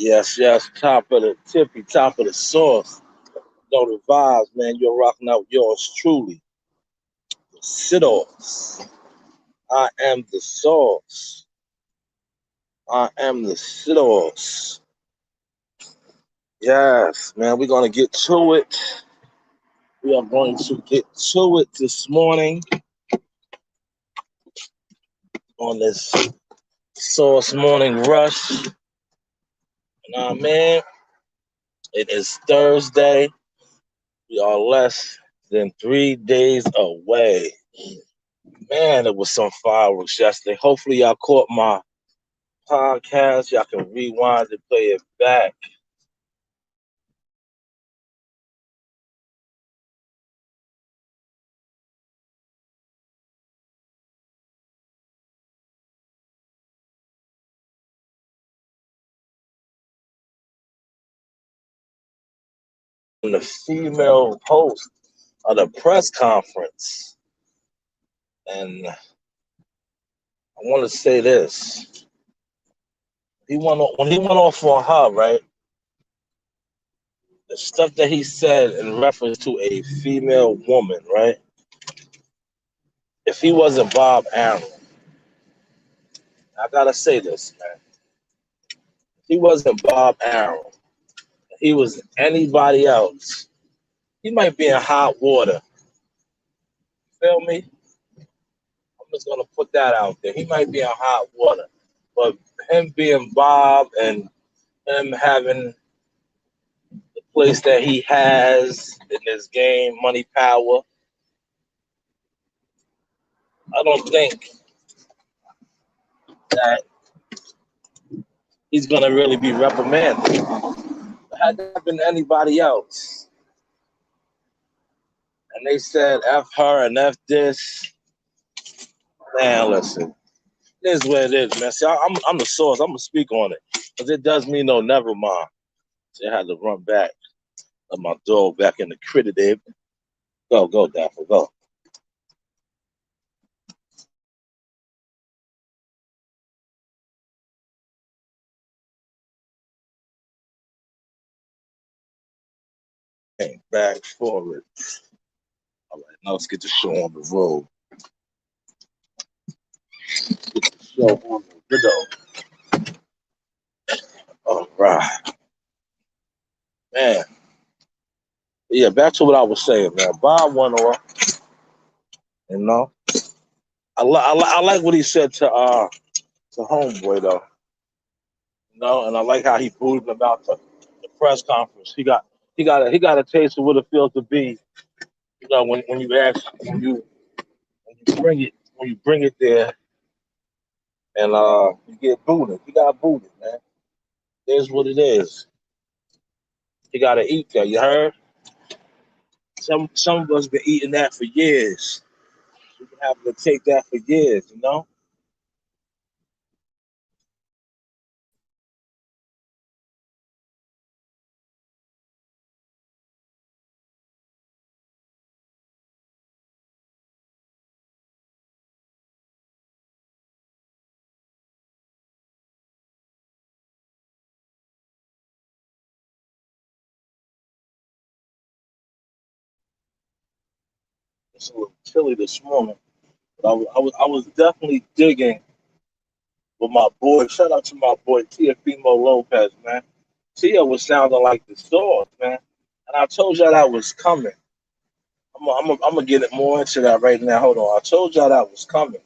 Yes, yes, top of the tippy, top of the sauce. Know the vibes, man. You're rocking out yours truly. Sit-offs. I am the sauce. I am the sit-offs. Yes, man, we're gonna get to it. We are going to get to it this morning on this sauce morning rush. Man, it is Thursday. We are less than 3 days away. Man, it was some fireworks yesterday. Hopefully, y'all caught my podcast. Y'all can rewind and play it back. The female host of the press conference. And I want to say this. When he went off on her, right? The stuff that he said in reference to a female woman, right? If he wasn't Bob Aaron, I gotta say this, man. If he wasn't Bob Aaron, if he was anybody else, he might be in hot water. Feel me? I'm just gonna put that out there. He might be in hot water. But him being Bob and him having the place that he has in this game, money, power, I don't think that he's gonna really be reprimanded. Had that been anybody else, and they said F her and F this, man, listen, it is what it is, man. See, I'm the source. I'm gonna speak on it because it does me no never mind. So I had to run back, let my dog back in the critter, Dave. Go, Dapper, go. Came back forward. All right, now let's get the show on the road. Get the show on the road. All right, man. Yeah, back to what I was saying, man. Bob went off, you know. I like what he said to Homeboy though, you know, and I like how he booed him about the press conference. He got a taste of what it feels to be, you know, when you ask when you bring it there and you get booted. He got booted, man. It is what it is. You gotta eat that. You heard? Some of us been eating that for years. We've been having to take that for years, you know. It's a little chilly this morning, but I was definitely digging with my boy. Shout out to my boy Teofimo Lopez, man. Tia was sounding like the stars, man. And I told y'all that was coming. I'm gonna get it more into that right now. Hold on. I told y'all that was coming.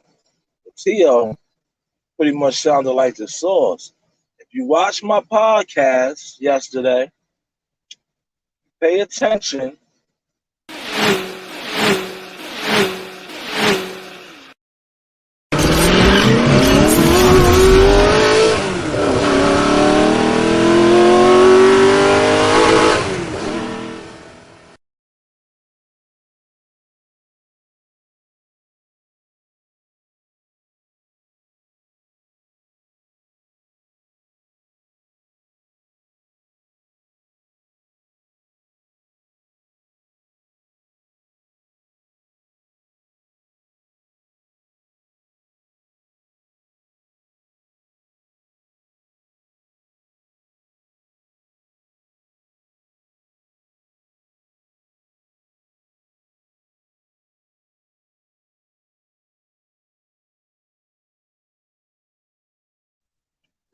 Tia pretty much sounded like the source. If you watch my podcast yesterday, pay attention.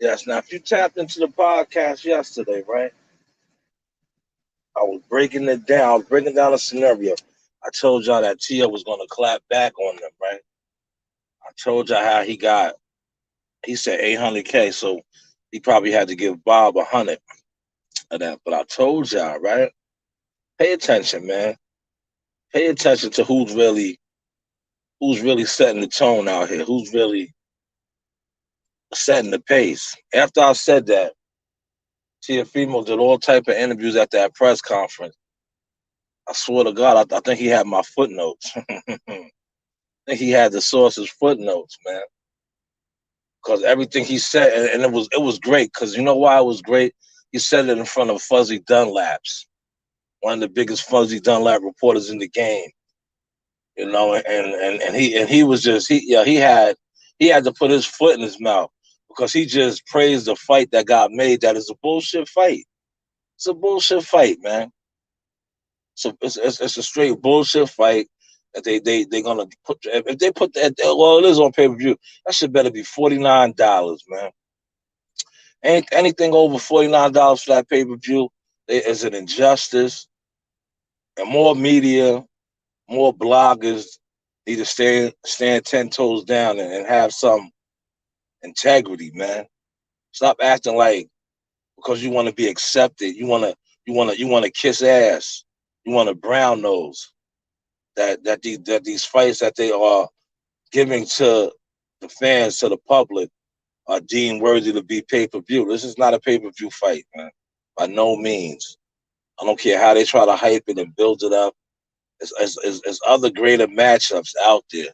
Yes. Now, if you tapped into the podcast yesterday, right? I was breaking it down. I was breaking down a scenario. I told y'all that Tia was going to clap back on them, right? I told y'all how he said 800K, so he probably had to give Bob 100 of that. But I told y'all, right? Pay attention, man. Pay attention to who's really setting the tone out here, who's really setting the pace. After I said that, Teofimo did all type of interviews at that press conference. I swear to God, I think he had my footnotes. I think he had the source's footnotes, man. Because everything he said, and it was great. Because you know why it was great? He said it in front of Fuzzy Dunlaps, one of the biggest Fuzzy Dunlap reporters in the game. You know, and he was just he had to put his foot in his mouth because he just praised the fight that got made. That is a bullshit fight. It's a bullshit fight, man. So it's a straight bullshit fight that they gonna put if they put that well it is on pay per view that should better be $49, man. Anything over $49 for that pay per view is an injustice, and more media, more bloggers need to stand 10 toes down and have some integrity, man. Stop acting like because you want to be accepted, you want to kiss ass, you want to brown nose that these fights that they are giving to the fans, to the public, are deemed worthy to be pay per view. This is not a pay per view fight, man. By no means. I don't care how they try to hype it and build it up. There's other greater matchups out there.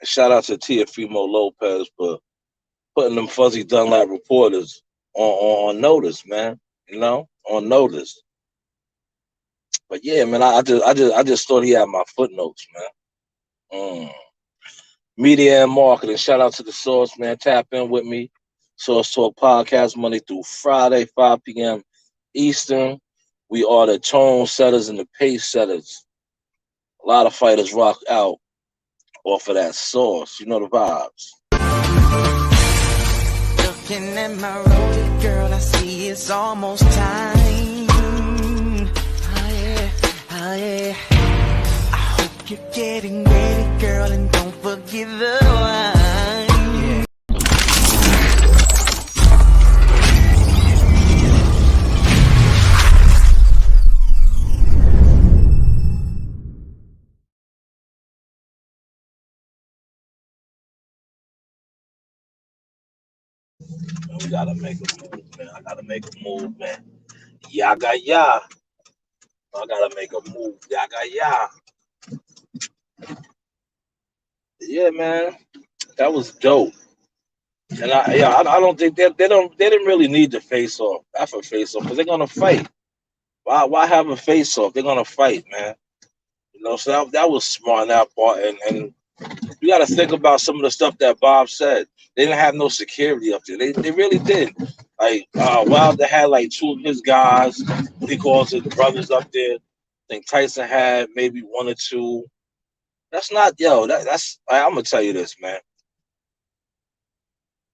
And shout out to Teofimo Lopez for putting them Fuzzy Dunlap reporters on notice, man. You know, on notice. But yeah, man, I just thought he had my footnotes, man. Media and marketing. Shout out to the source, man. Tap in with me. Source Talk Podcast Monday through Friday, 5 p.m. Eastern. We are the tone setters and the pace setters. A lot of fighters rock out off of that source. You know the vibes. Looking at my road, girl, I see it's almost time. Oh yeah, oh yeah. I hope you're getting ready, girl, and don't forget the wine. We gotta make a move, man. I gotta make a move, man. Yaga ya. I gotta make a move. Yaga ya. Yeah, man. That was dope. And I don't think they didn't really need the face off after face off because they're gonna fight. Why have a face off? They're gonna fight, man. You know, so that was smart on that part. And you got to think about some of the stuff that Bob said. They didn't have no security up there. They really did. Like Wilder had like two of his guys. He calls it the brothers up there. I think Tyson had maybe one or two. That's not that's I'm gonna tell you this, man.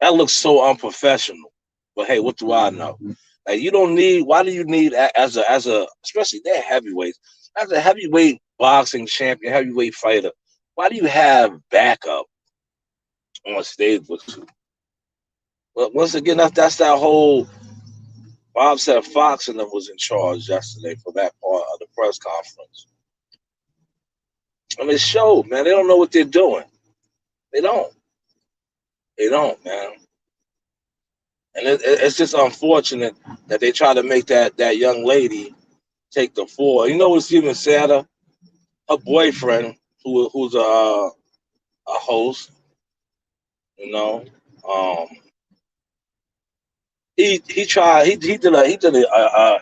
That looks so unprofessional. But hey, what do I know? Like you don't need. Why do you need as a especially they're heavyweights as a heavyweight boxing champion, heavyweight fighter? Why do you have backup on stage with you? But once again, that's that whole. Bob said Fox and them was in charge yesterday for that part of the press conference. I mean, it showed, man. They don't know what they're doing. They don't. They don't, man. And it's just unfortunate that they try to make that young lady take the fall. You know what's even sadder? Her boyfriend, who's a host, you know, um, he did a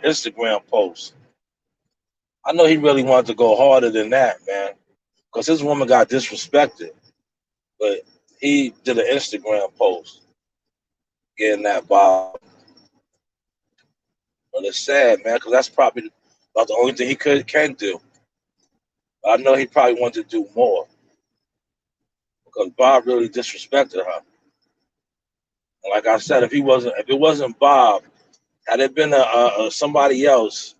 Instagram post. I know he really wanted to go harder than that, man, because his woman got disrespected. But he did an Instagram post getting that Bob. But it's sad, man, because that's probably about the only thing he can do. But I know he probably wanted to do more because Bob really disrespected her. Like I said, if it wasn't Bob, had it been a somebody else,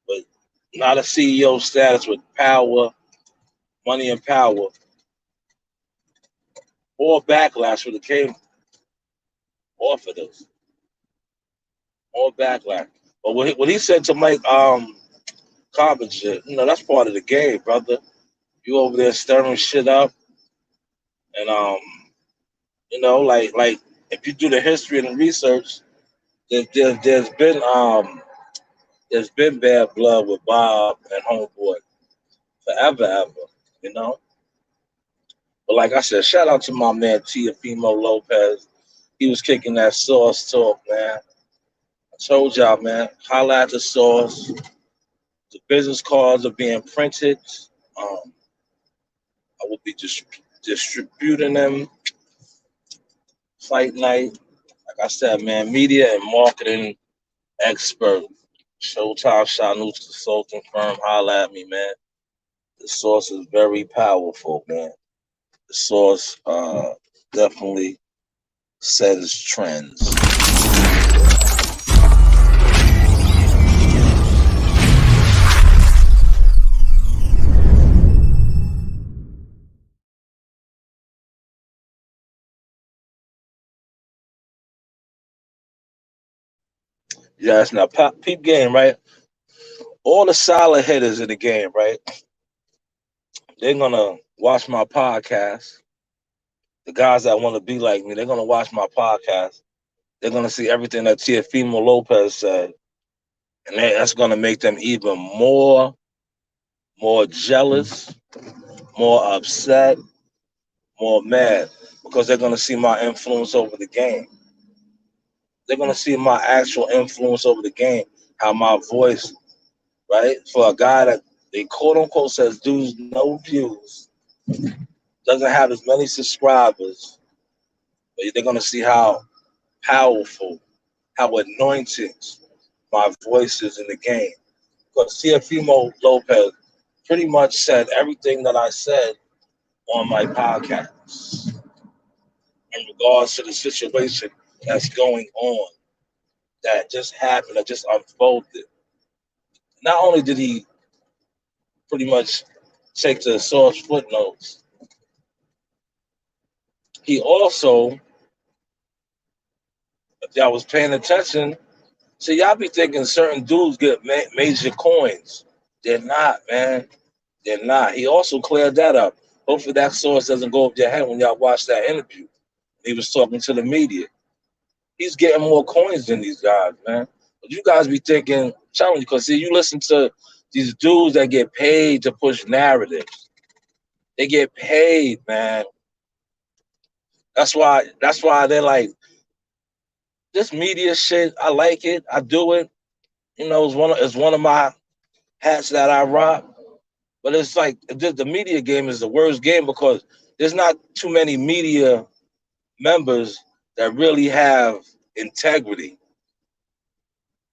but not a CEO status with power, money and power, more backlash would have came off of this. More backlash. But what he said to Mike Carpenter, that's part of the game, brother. You over there stirring shit up, and like if you do the history and the research, there's been bad blood with Bob and Homeboy forever, ever, you know. But like I said, shout out to my man Teofimo Lopez. He was kicking that sauce talk, man. I told y'all, man, holla at the sauce. The business cards are being printed. Um, I will be distributing them fight night. Like I said, man, media and marketing expert. Showtime Shanu's consulting firm. Holla at me, man. The source is very powerful, man. The source definitely sets trends. Yes, now peep game, right? All the solid hitters in the game, right? They're gonna watch my podcast. The guys that want to be like me, they're gonna watch my podcast. They're gonna see everything that Teofimo Lopez said, and that's gonna make them even more jealous, more upset, more mad, because they're gonna see my influence over the game. They're gonna see my actual influence over the game, how my voice, right, for a guy that they quote unquote says dudes no views, doesn't have as many subscribers, but they're gonna see how powerful, how anointed my voice is in the game. Because Teofimo Lopez pretty much said everything that I said on my podcast in regards to the situation that's going on, that just happened, that just unfolded. Not only did he pretty much take the source footnotes, he also, if y'all was paying attention, so y'all be thinking certain dudes get major coins. They're not, man. They're not. He also cleared that up. Hopefully that source doesn't go over your head when y'all watch that interview. He was talking to the media. He's getting more coins than these guys, man. But you guys be thinking, challenge, because see, you listen to these dudes that get paid to push narratives. They get paid, man. That's why they're like, this media shit, I like it. I do it. It's one of my hats that I rock. But it's like the media game is the worst game because there's not too many media members that really have integrity.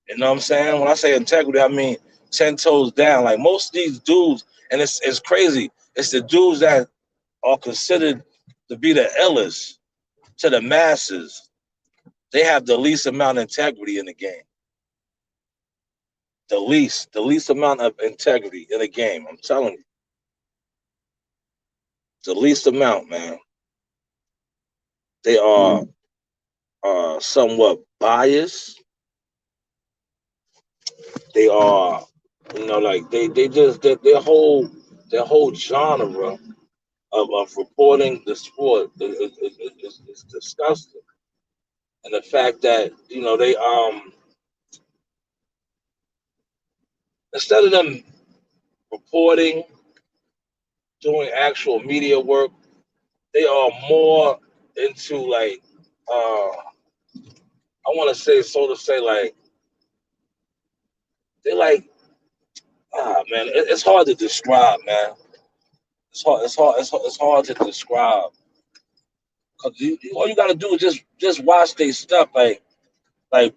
You know what I'm saying? When I say integrity, I mean 10 toes down. Like most of these dudes, and it's crazy. It's the dudes that are considered to be the illest to the masses. They have the least amount of integrity in the game. The least amount of integrity in the game. I'm telling you. The least amount, man. They are somewhat biased. They are, like they just their whole genre of reporting the sport is disgusting. And the fact that they instead of them reporting, doing actual media work, they are more into like I want to say so to say like they like man, it's hard to describe, man. It's hard to describe because all you got to do is just watch their stuff. Like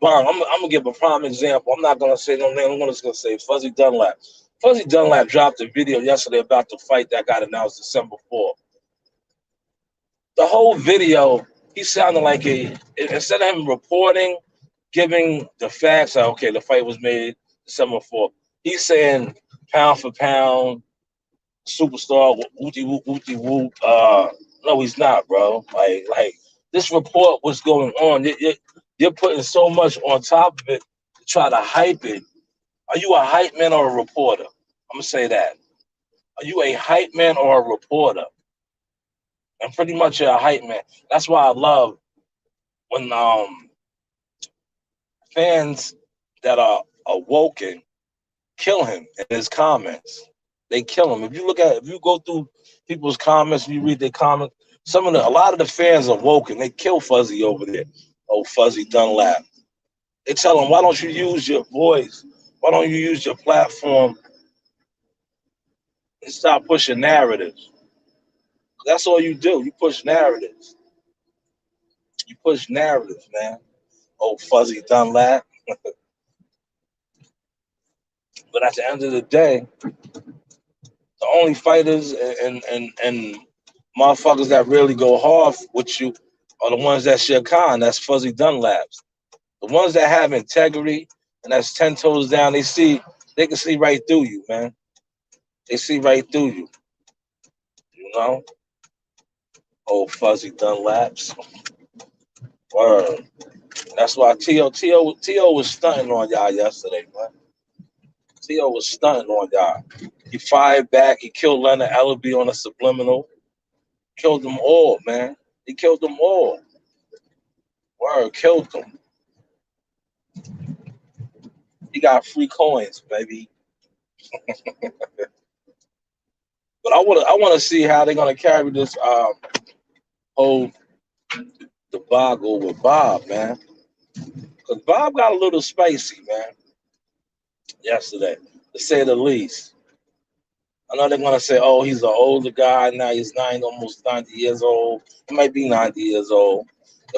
Bong, I'm gonna give a prime example. I'm not gonna say no name. I'm just gonna say Fuzzy Dunlap. Fuzzy Dunlap dropped a video yesterday about the fight that got announced December 4th. The whole video He sounded like instead of him reporting, giving the facts, like, okay, the fight was made December 4th. He's saying pound for pound, superstar, whoopty whoop, whoopty whoop. No, he's not, bro. Like this report, what's going on? You're putting so much on top of it to try to hype it. Are you a hype man or a reporter? I'm gonna say that. Are you a hype man or a reporter? And pretty much you're a hype man. That's why I love when fans that are awoken kill him in his comments. They kill him. If you go through people's comments and you read their comments, a lot of the fans are woken. They kill Fuzzy over there. Oh, Fuzzy Dunlap. They tell him, why don't you use your voice? Why don't you use your platform and stop pushing narratives? That's all you do. You push narratives. You push narratives, man. Oh, Fuzzy Dunlap. But at the end of the day, the only fighters and motherfuckers that really go hard with you are the ones that share con. That's Fuzzy Dunlaps. The ones that have integrity and that's 10 toes down, they can see right through you, man. They see right through you. You know? Oh, Fuzzy Dunlaps. Word. That's why T.O. was stunting on y'all yesterday, man. T.O. was stunting on y'all. He fired back. He killed Leonard Ellaby on a subliminal. Killed them all, man. He killed them all. Word, killed them. He got free coins, baby. But I want to see how they're gonna carry this whole debacle with Bob, man. Because Bob got a little spicy, man. Yesterday, to say the least. I know they're gonna say, "Oh, he's an older guy now. He's almost 90 years old. He might be 90 years old."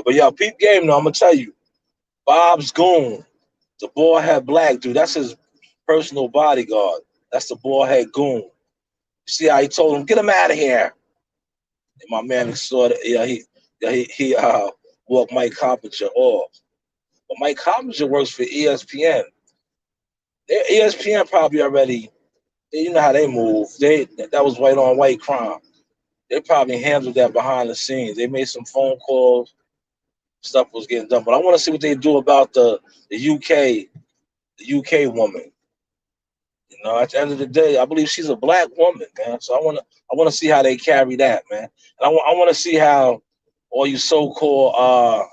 But y'all, peep game though. I'm gonna tell you, Bob's goon, the bald head black dude. That's his personal bodyguard. That's the bald head goon. See how he told him, "Get him out of here." And my man saw that. He walked Mike Coppinger off. But Mike Coppinger works for ESPN. ESPN probably already. You know how they move. That was white on white crime. They probably handled that behind the scenes. They made some phone calls. Stuff was getting done. But I want to see what they do about the UK woman. You know, at the end of the day, I believe she's a black woman, man. So I want to see how they carry that, man. And I want to see how all you so-called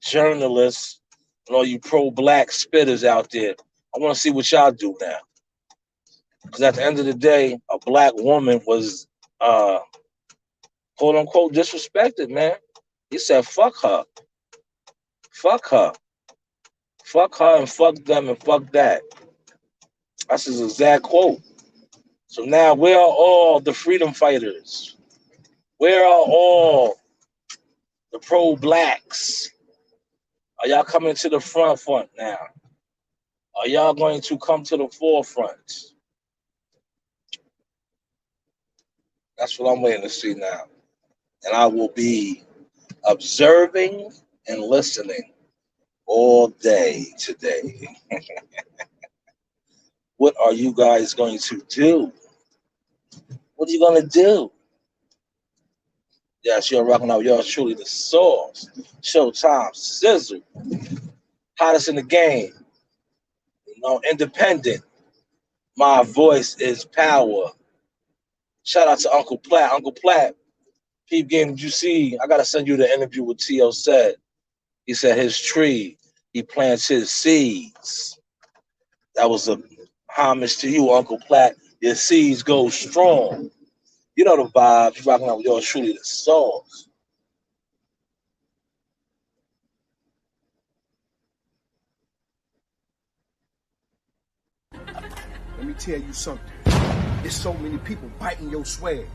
journalists and all you pro-black spitters out there, I want to see what y'all do now. Because at the end of the day, a black woman was, quote unquote, disrespected, man. He said, fuck her. Fuck her. Fuck her and fuck them and fuck that. That's his exact quote. So now, where are all the freedom fighters? Where are all the pro-blacks? Are y'all coming to the front now? Are y'all going to come to the forefront? That's what I'm waiting to see now. And I will be observing and listening all day today. What are you guys going to do? What are you going to do? Yes, you're rocking out. You're truly the source. Showtime, Sizzle. Hottest in the game. You know, independent. My voice is power. Shout out to Uncle Platt. Uncle Platt, peep game, did you see? I got to send you the interview with T.O. said. He said his tree, he plants his seeds. That was a homage to you, Uncle Platt. Your seeds go strong. You know the vibes. You're rocking out with yours truly, the sauce. Let me tell you something. There's so many people biting your swag.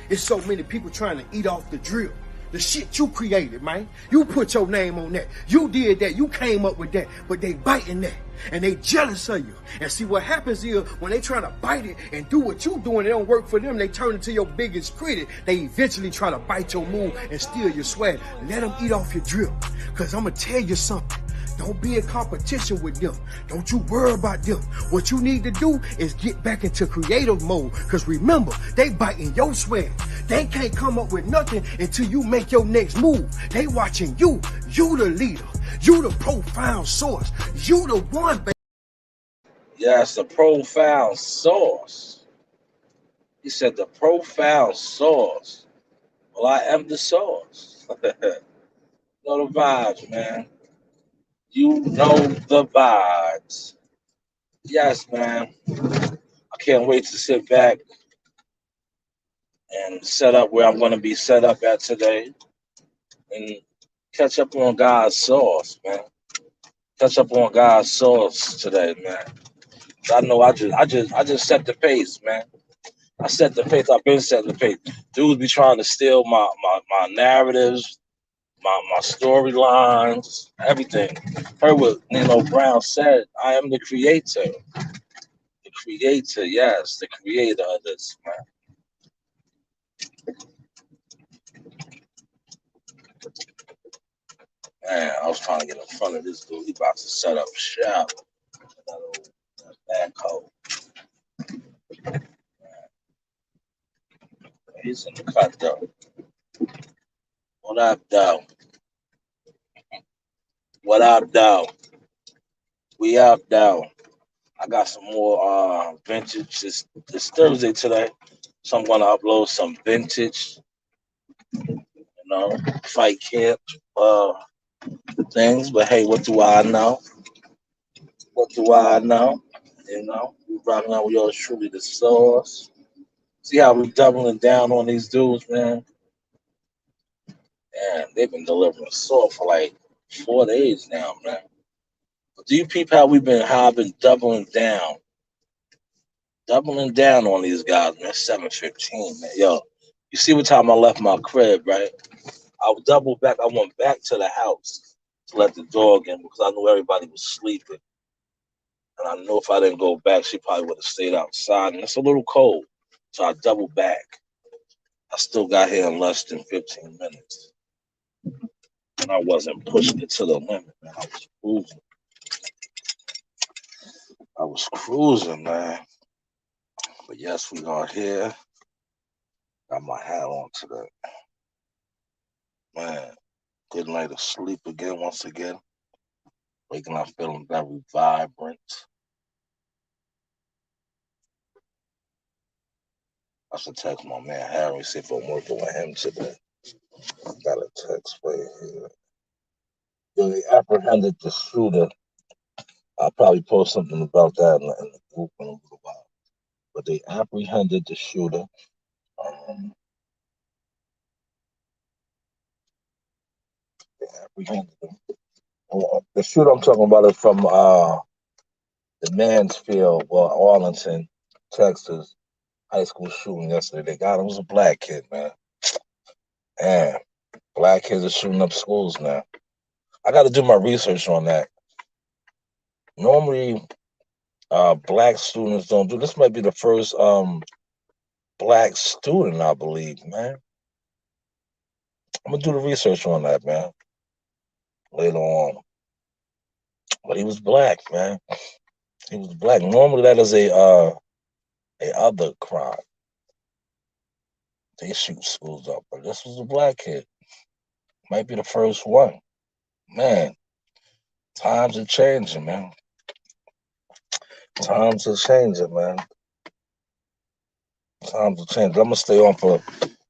There's so many people trying to eat off the drip. The shit you created, man. You put your name on that. You did that. You came up with that. But they biting that. And they jealous of you. And see what happens is when they try to bite it and do what you doing, it don't work for them. They turn into your biggest critic. They eventually try to bite your move and steal your swag. Let them eat off your drip. Because I'm going to tell you something. Don't be in competition with them. Don't you worry about them. What you need to do is get back into creative mode. Because remember, they biting your swag. They can't come up with nothing until you make your next move. They watching you. You the leader. You the profound source. You the one, baby. Yes, the profound source. He said the profound source. Well, I am the source. Know the vibes, man. You know the vibes. Yes, man. I can't wait to sit back and set up where I'm going to be set up at today and catch up on God's sauce, man. Catch up on God's sauce today, man. I know I just set the pace, man. I set the pace. I've been setting the pace. Dudes be trying to steal my narratives, my storylines, everything. Heard what Nino Brown said. I am the creator. The creator, yes, the creator of this, man. Man, I was trying to get in front of this dude. He about to set up shop. That backhoe. He's in the cut though. What up, though? What up, though? We up, though. I got some more vintage. It's Thursday today, so I'm gonna upload some vintage, fight camp things. But hey, what do I know? What do I know? We rocking out with yours truly, the sauce. See how we doubling down on these dudes, man. And they've been delivering sauce for like 4 days now, man. But do you peep how I've been doubling down on these guys, man. 7:15, man. Yo, you see what time I left my crib, right? I would double back. I went back to the house to let the dog in because I knew everybody was sleeping. And I knew if I didn't go back, she probably would have stayed outside. And it's a little cold. So I doubled back. I still got here in less than 15 minutes. And I wasn't pushing it to the limit, man. I was cruising. Man. But yes, we are here. Got my hat on today. Man, good night of sleep again, once again. Waking up feeling very vibrant. I should text my man Harry, see if I'm working with him today. Got a text right here. They apprehended the shooter. I'll probably post something about that in the group in a little while. But they apprehended the shooter. They apprehended him. The shooter I'm talking about is from the Mansfield, Arlington, Texas high school shooting yesterday. They got him. It was a black kid, man. Man, black kids are shooting up schools now. I got to do my research on that. Normally, black students don't do. This might be the first black student, I believe, man. I'm gonna do the research on that, man, later on. But he was black, man. He was black. Normally, that is a other crime. They shoot schools up, but this was a black kid. Might be the first one. Man, times are changing, man. Times are changing, man. Times are changing. I'm gonna stay on for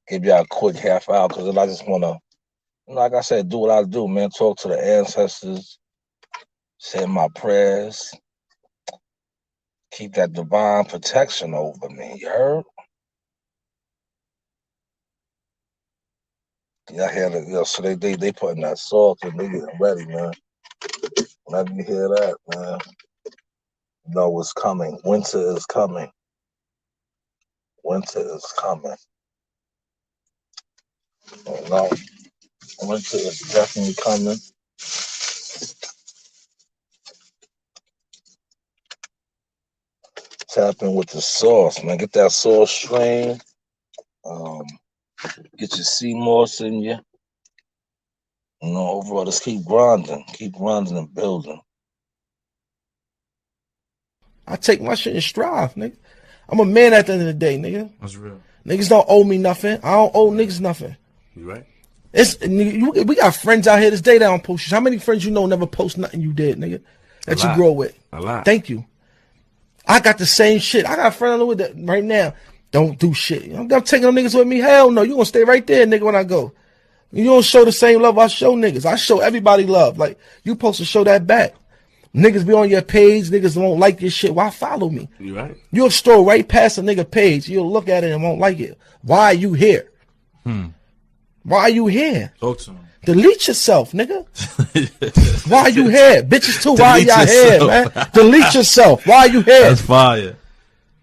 give y'all a quick half hour because I just wanna, like I said, do what I do, man. Talk to the ancestors, say my prayers, keep that divine protection over me. You heard? Y'all hear that? So they putting that salt in, they getting ready, man. Whenever you hear that, man, you know it's coming. Winter is coming. Winter is coming. You know? Winter is definitely coming. Tap in with the sauce, man. Get that sauce strain. Um, get your sea moss in you. You know, overall, just keep grinding and building. I take my shit in strive, nigga. I'm a man at the end of the day, nigga. That's real. Niggas don't owe me nothing. I don't owe niggas nothing. You right? We got friends out here this day that don't post shit. How many friends you know never post nothing you did, nigga? That you grow with. A lot. Thank you. I got the same shit. I got a friend with that right now. Don't do shit. I'm taking them niggas with me. Hell no. You gonna stay right there, nigga, when I go. You don't show the same love I show niggas. I show everybody love. Like, you supposed to show that back. Niggas be on your page. Niggas won't like your shit. Why follow me? You right? You'll stroll right past a nigga page. You'll look at it and won't like it. Why are you here? Why are you here? Talk to him. Delete yourself, nigga. Why are you here? Bitches too, why y'all here, man? Delete yourself. Why are you here? That's fire.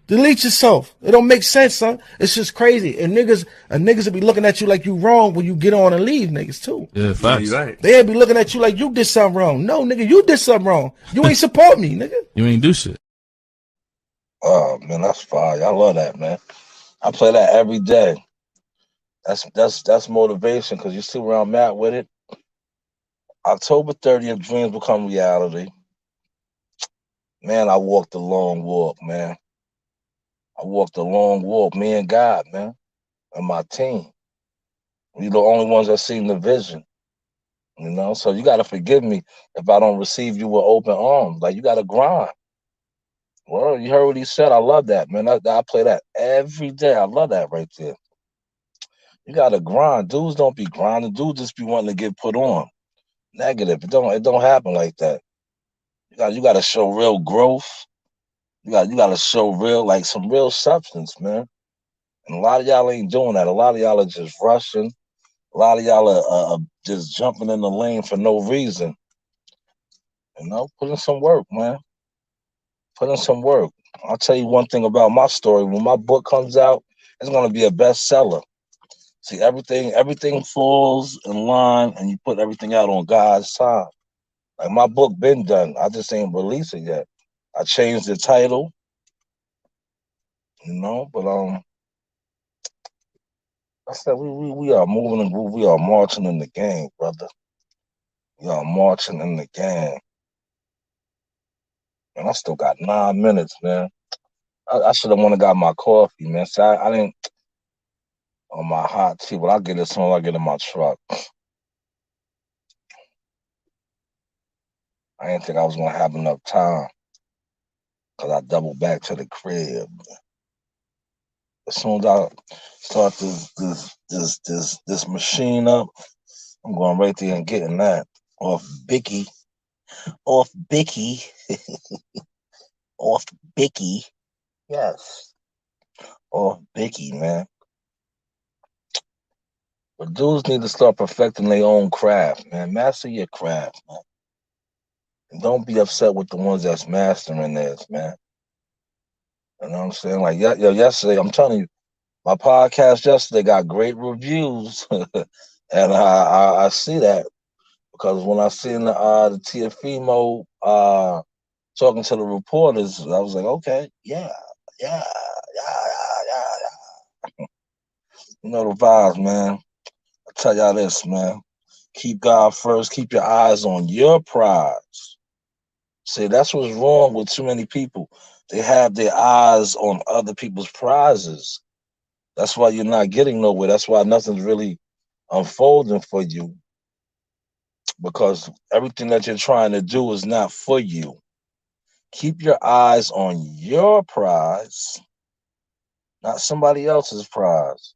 Delete yourself. It don't make sense, son. It's just crazy. And niggas will be looking at you like you wrong when you get on and leave, niggas too. Yeah, facts. You right. They'll be looking at you like you did something wrong. No, nigga, you did something wrong. You ain't support me, nigga. You ain't do shit. Oh man, that's fire. I love that, man. I play that every day. That's motivation because you see where I'm at with it. October 30th, dreams become reality. Man, I walked a long walk, man. I walked a long walk, me and God, man, and my team. We're the only ones that seen the vision, you know? So you got to forgive me if I don't receive you with open arms. Like, you got to grind. Well, you heard what he said. I love that, man. I play that every day. I love that right there. You got to grind. Dudes don't be grinding. Dudes just be wanting to get put on. Negative. It don't happen like that. You got to show real growth. You got to show real, like, some real substance, man. And a lot of y'all ain't doing that. A lot of y'all are just rushing. A lot of y'all are just jumping in the lane for no reason. You know, put in some work, man. Put in some work. I'll tell you one thing about my story. When my book comes out, it's gonna be a bestseller. See, everything falls in line, and you put everything out on God's time. Like, my book been done. I just ain't released it yet. I changed the title, you know, but I said we are moving and we are marching in the game, brother. We are marching in the game. And I still got 9 minutes, man. I should have went and got my coffee, man. See, I didn't on my hot tea, but I'll get it as soon as I get in my truck. I didn't think I was gonna have enough time because I doubled back to the crib. As soon as I start this machine up, I'm going right there and getting that off Bicky, off Bicky, off Bicky. Yes, off Bicky, man. But dudes need to start perfecting their own craft, man. Master your craft, man. And don't be upset with the ones that's mastering theirs, man. You know what I'm saying? Like, yesterday, I'm telling you, my podcast yesterday got great reviews. And I see that because when I seen the Teofimo talking to the reporters, I was like, okay, yeah, yeah, yeah. You know the vibes, man. I tell y'all this, man. Keep God first. Keep your eyes on your prize. See, that's what's wrong with too many people. They have their eyes on other people's prizes. That's why you're not getting nowhere. That's why nothing's really unfolding for you. Because everything that you're trying to do is not for you. Keep your eyes on your prize, not somebody else's prize.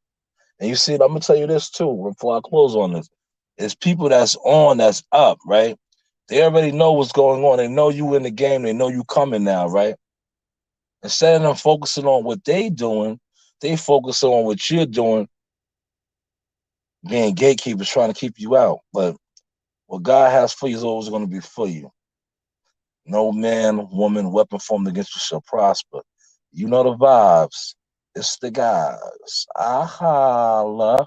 And you see, I'm gonna tell you this too, before I close on this. It's people that's up, right? They already know what's going on. They know you in the game. They know you coming now, right? Instead of them focusing on what they doing, they focus on what you're doing, being gatekeepers, trying to keep you out. But what God has for you is always going to be for you. No man, woman, weapon formed against you shall prosper. You know the vibes. It's the guys. Ahala.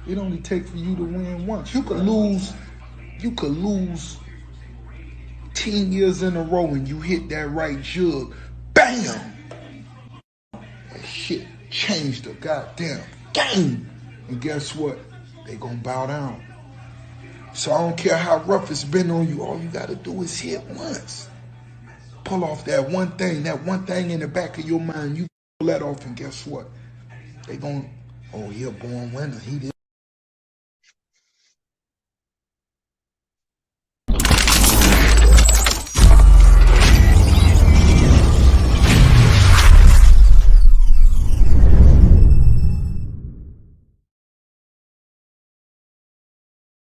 It only takes for you to win once. You could lose 10 years in a row and you hit that right jug. Bam! That shit changed the goddamn game. And guess what? They gonna bow down. So I don't care how rough it's been on you. All you gotta do is hit once. Pull off that one thing in the back of your mind. You pull that off and guess what? They gonna, oh, he a born winner. He did.